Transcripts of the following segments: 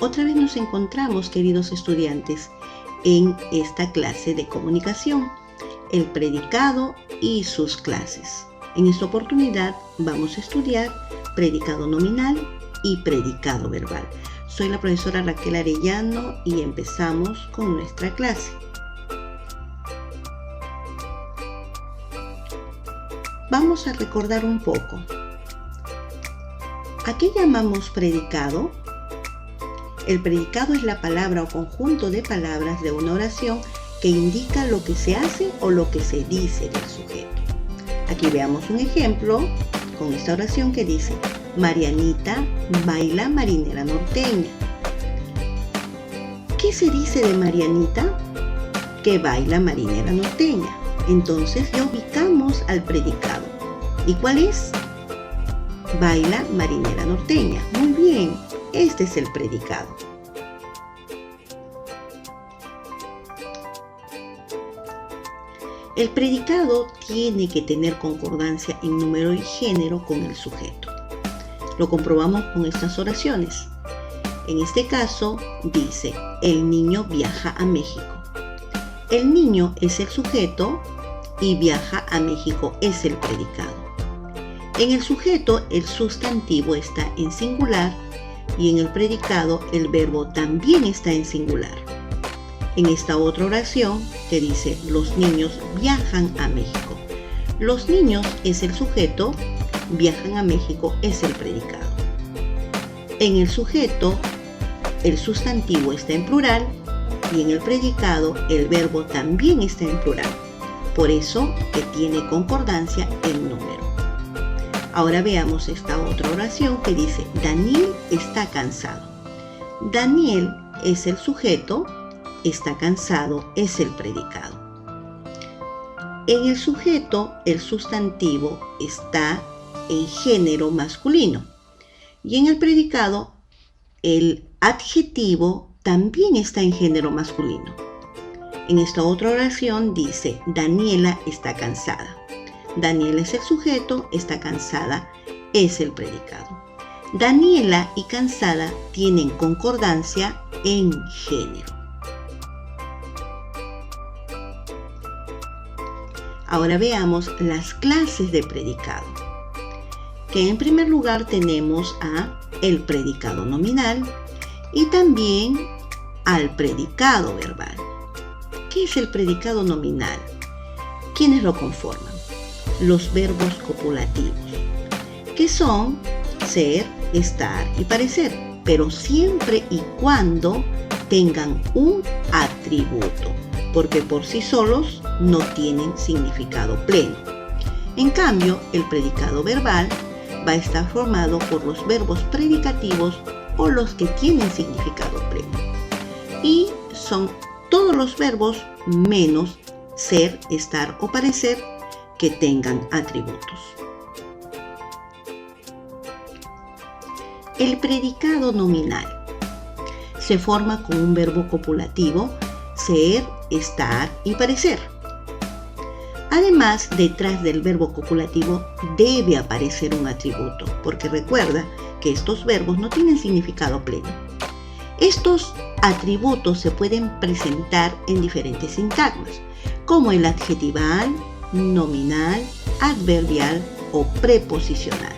Otra vez nos encontramos, queridos estudiantes, en esta clase de comunicación, el predicado y sus clases. En esta oportunidad vamos a estudiar predicado nominal y predicado verbal. Soy la profesora Raquel Arellano y empezamos con nuestra clase. Vamos a recordar un poco. ¿A qué llamamos predicado? El predicado es la palabra o conjunto de palabras de una oración que indica lo que se hace o lo que se dice del sujeto. Aquí veamos un ejemplo con esta oración que dice: Marianita baila marinera norteña. ¿Qué se dice de Marianita? Que baila marinera norteña. Entonces ya ubicamos al predicado. ¿Y cuál es? Baila marinera norteña. Muy bien, este es el predicado. El predicado tiene que tener concordancia en número y género con el sujeto. Lo comprobamos con estas oraciones. En este caso dice: el niño viaja a México. El niño es el sujeto y viaja a México es el predicado. En el sujeto el sustantivo está en singular y en el predicado el verbo también está en singular. En esta otra oración que dice: los niños viajan a México. Los niños es el sujeto, viajan a México es el predicado. En el sujeto el sustantivo está en plural y en el predicado el verbo también está en plural. Por eso que tiene concordancia en número. Ahora veamos esta otra oración que dice: Daniel está cansado. Daniel es el sujeto, está cansado es el predicado. En el sujeto el sustantivo está en género masculino y en el predicado el adjetivo también está en género masculino. En esta otra oración dice: Daniela está cansada. Daniela es el sujeto, está cansada es el predicado. Daniela y cansada tienen concordancia en género. Ahora veamos las clases de predicado. Que en primer lugar tenemos a el predicado nominal y también al predicado verbal. ¿Qué es el predicado nominal? ¿Quiénes lo conforman? Los verbos copulativos, que son ser, estar y parecer, pero siempre y cuando tengan un atributo, porque por sí solos no tienen significado pleno. En cambio, el predicado verbal va a estar formado por los verbos predicativos o los que tienen significado pleno. Y son todos los verbos menos ser, estar o parecer que tengan atributos. El predicado nominal se forma con un verbo copulativo, ser, estar y parecer. Además, detrás del verbo copulativo debe aparecer un atributo, porque recuerda que estos verbos no tienen significado pleno. Estos atributos se pueden presentar en diferentes sintagmas, como el adjetival, nominal, adverbial o preposicional.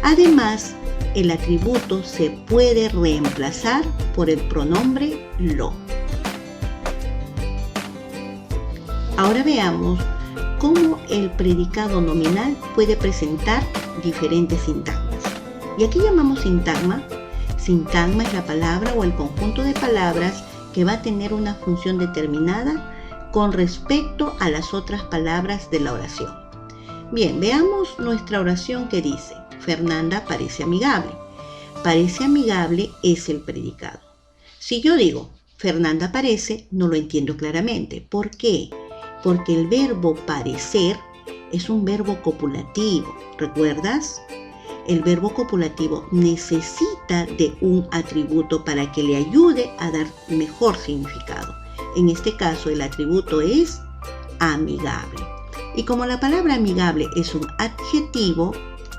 Además, el atributo se puede reemplazar por el pronombre lo. Ahora veamos cómo el predicado nominal puede presentar diferentes sintagmas. Y aquí llamamos sintagma. Sintagma es la palabra o el conjunto de palabras que va a tener una función determinada con respecto a las otras palabras de la oración. Bien, veamos nuestra oración que dice: Fernanda parece amigable. Parece amigable es el predicado. Si yo digo Fernanda parece, no lo entiendo claramente. ¿Por qué? Porque el verbo parecer es un verbo copulativo. ¿Recuerdas? El verbo copulativo necesita de un atributo para que le ayude a dar mejor significado. En este caso, el atributo es amigable. Y como la palabra amigable es un adjetivo,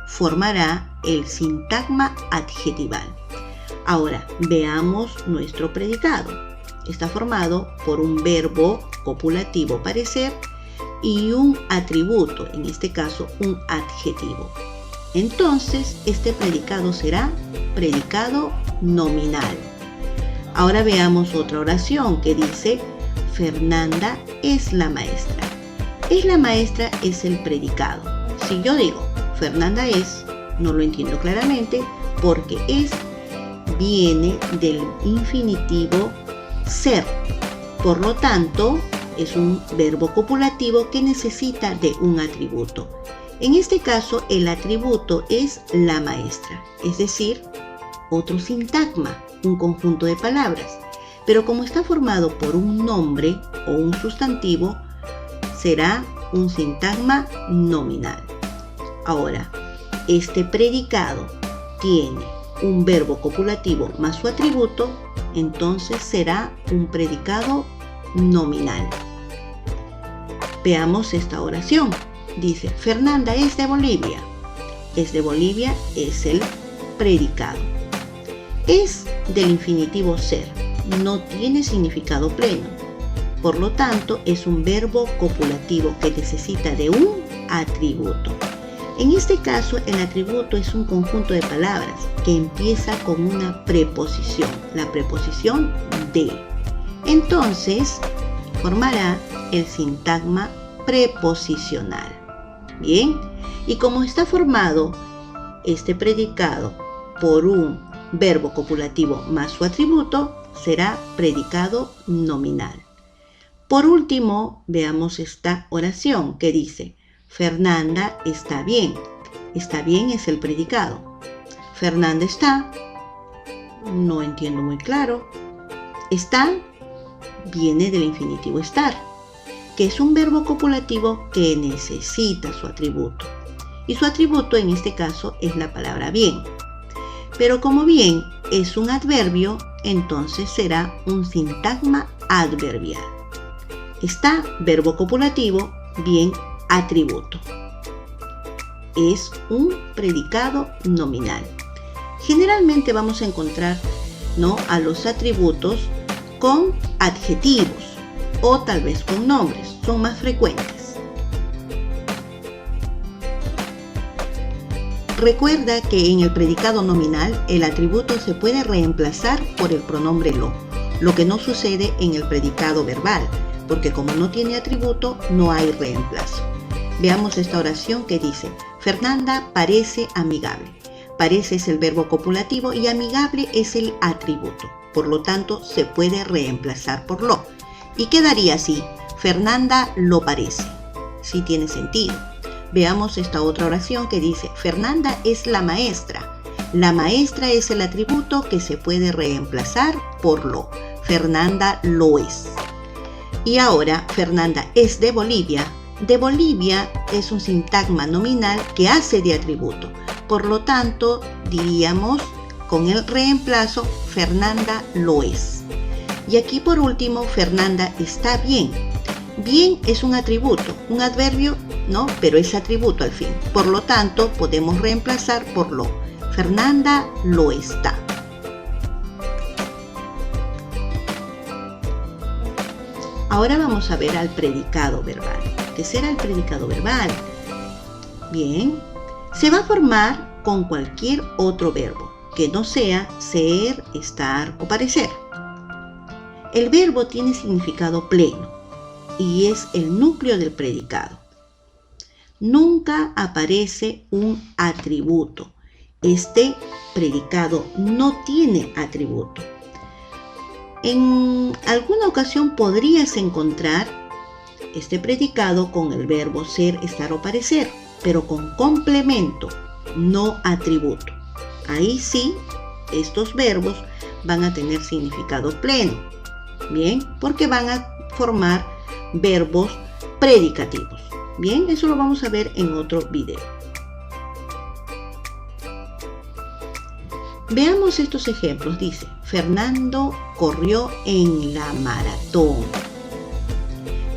formará el sintagma adjetival. Ahora, veamos nuestro predicado. Está formado por un verbo copulativo parecer y un atributo, en este caso un adjetivo. Entonces, este predicado será predicado nominal. Ahora veamos otra oración que dice: Fernanda es la maestra. Es la maestra es el predicado. Si yo digo Fernanda es, no lo entiendo claramente porque es viene del infinitivo ser. Por lo tanto, es un verbo copulativo que necesita de un atributo. En este caso, el atributo es la maestra, es decir, otro sintagma, un conjunto de palabras. Pero como está formado por un nombre o un sustantivo, será un sintagma nominal. Ahora, este predicado tiene un verbo copulativo más su atributo, entonces será un predicado nominal. Veamos esta oración. Dice: Fernanda es de Bolivia. Es de Bolivia es el predicado. Es del infinitivo ser. No tiene significado pleno. Por lo tanto, es un verbo copulativo que necesita de un atributo. En este caso, el atributo es un conjunto de palabras que empieza con una preposición, la preposición de. Entonces, formará el sintagma preposicional. Bien, y como está formado este predicado por un verbo copulativo más su atributo, será predicado nominal. Por último, veamos esta oración que dice: Fernanda está bien. Está bien es el predicado. Fernanda está, no entiendo muy claro. Está viene del infinitivo estar, que es un verbo copulativo que necesita su atributo. Y su atributo en este caso es la palabra bien. Pero como bien es un adverbio, entonces será un sintagma adverbial. Está verbo copulativo, bien atributo. Es un predicado nominal. Generalmente vamos a encontrar, a los atributos con adjetivos o tal vez con nombres, son más frecuentes. Recuerda que en el predicado nominal el atributo se puede reemplazar por el pronombre lo que no sucede en el predicado verbal, porque como no tiene atributo no hay reemplazo. Veamos esta oración que dice: Fernanda parece amigable. Parece es el verbo copulativo y amigable es el atributo. Por lo tanto, se puede reemplazar por lo. Y quedaría así: Fernanda lo parece. Sí tiene sentido. Veamos esta otra oración que dice: Fernanda es la maestra. La maestra es el atributo que se puede reemplazar por lo. Fernanda lo es. Y ahora, Fernanda es de Bolivia. De Bolivia es un sintagma nominal que hace de atributo. Por lo tanto, diríamos con el reemplazo: Fernanda lo es. Y aquí por último, Fernanda está bien. Bien es un atributo, un adverbio, pero es atributo al fin. Por lo tanto, podemos reemplazar por lo. Fernanda lo está. Ahora vamos a ver al predicado verbal. ¿Qué será el predicado verbal? Bien, se va a formar con cualquier otro verbo que no sea ser, estar o parecer. El verbo tiene significado pleno y es el núcleo del predicado. Nunca aparece un atributo. Este predicado no tiene atributo. En alguna ocasión podrías encontrar este predicado con el verbo ser, estar o parecer, pero con complemento, no atributo. Ahí sí, estos verbos van a tener significado pleno. Bien, porque van a formar verbos predicativos. Bien, eso lo vamos a ver en otro video. Veamos estos ejemplos. Dice: Fernando corrió en la maratón.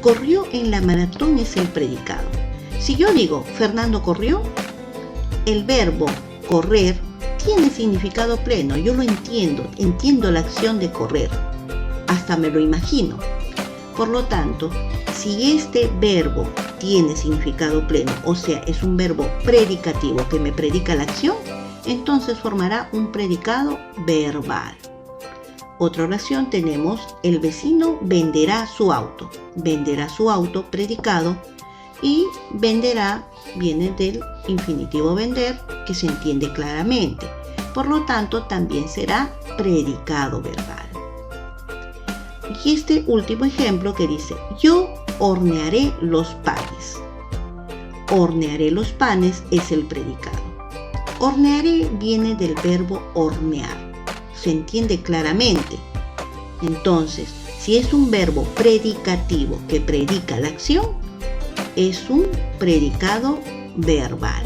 Corrió en la maratón es el predicado. Si yo digo Fernando corrió, el verbo correr tiene significado pleno, yo lo entiendo la acción de correr, hasta me lo imagino. Por lo tanto, si este verbo tiene significado pleno, o sea, es un verbo predicativo que me predica la acción, entonces formará un predicado verbal. Otra oración tenemos: el vecino venderá su auto. Venderá su auto, predicado, y venderá viene del infinitivo vender, que se entiende claramente. Por lo tanto, también será predicado verbal. Y este último ejemplo que dice: yo hornearé los panes. Hornearé los panes es el predicado. Hornearé viene del verbo hornear. Se entiende claramente. Entonces, si es un verbo predicativo que predica la acción, es un predicado verbal.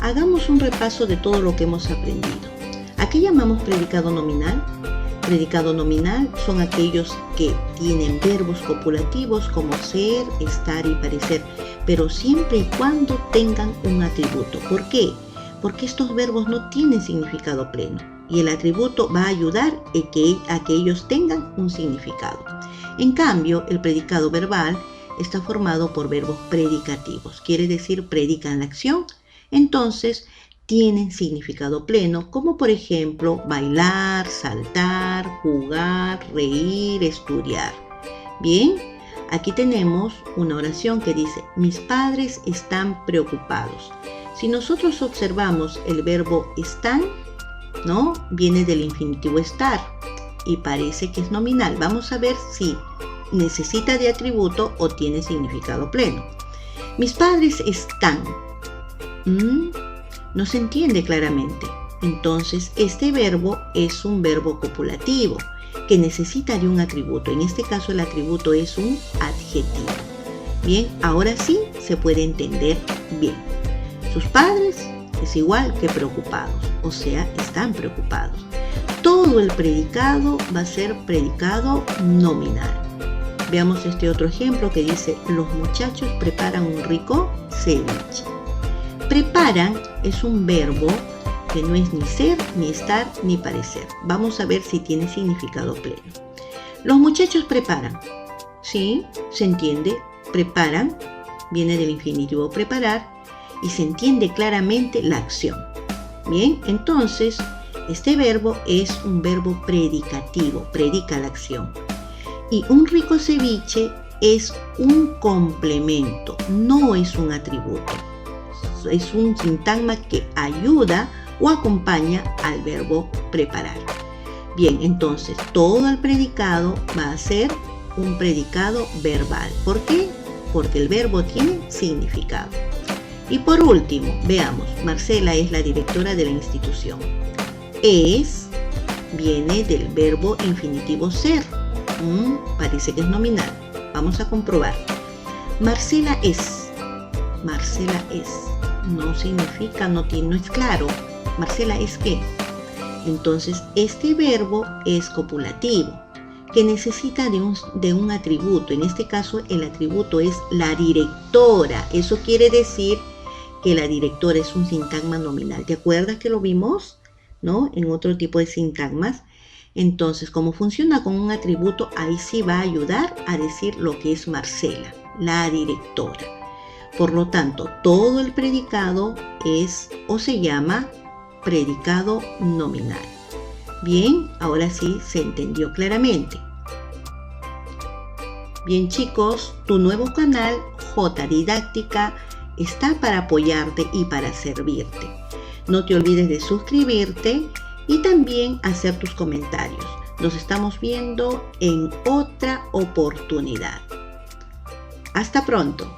Hagamos un repaso de todo lo que hemos aprendido. ¿A qué llamamos predicado nominal? Predicado nominal son aquellos que tienen verbos copulativos como ser, estar y parecer, pero siempre y cuando tengan un atributo. ¿Por qué? Porque estos verbos no tienen significado pleno y el atributo va a ayudar a que ellos tengan un significado. En cambio, el predicado verbal está formado por verbos predicativos, quiere decir predican la acción, entonces tienen significado pleno, como por ejemplo bailar, saltar, jugar, reír, estudiar. Bien, aquí tenemos una oración que dice: mis padres están preocupados. Si nosotros observamos el verbo están, ¿no? Viene del infinitivo estar y parece que es nominal. Vamos a ver si necesita de atributo o tiene significado pleno. Mis padres están. No se entiende claramente. Entonces, este verbo es un verbo copulativo que necesita de un atributo. En este caso, el atributo es un adjetivo. Bien, ahora sí se puede entender bien. Sus padres es igual que preocupados, o sea, están preocupados. Todo el predicado va a ser predicado nominal. Veamos este otro ejemplo que dice: los muchachos preparan un rico ceviche. Preparan es un verbo que no es ni ser, ni estar, ni parecer. Vamos a ver si tiene significado pleno. Los muchachos preparan. ¿Sí? ¿Se entiende? Preparan, viene del infinitivo preparar y se entiende claramente la acción. Bien, entonces este verbo es un verbo predicativo, predica la acción. Y un rico ceviche es un complemento, no es un atributo. Es un sintagma que ayuda o acompaña al verbo preparar. Bien, entonces todo el predicado va a ser un predicado verbal. ¿Por qué? Porque el verbo tiene significado. Y por último, veamos, Marcela es la directora de la institución. Es viene del verbo infinitivo ser. Parece que es nominal. Vamos a comprobar. Marcela es. Marcela es. No significa, no es claro. Marcela es qué. Entonces, este verbo es copulativo, que necesita de un atributo. En este caso, el atributo es la directora. Eso quiere decir que la directora es un sintagma nominal. ¿Te acuerdas que lo vimos, no? En otro tipo de sintagmas. Entonces, como funciona con un atributo, ahí sí va a ayudar a decir lo que es Marcela, la directora. Por lo tanto, todo el predicado es o se llama predicado nominal. Bien, ahora sí se entendió claramente. Bien chicos, tu nuevo canal J Didáctica está para apoyarte y para servirte. No te olvides de suscribirte y también hacer tus comentarios. Nos estamos viendo en otra oportunidad. Hasta pronto.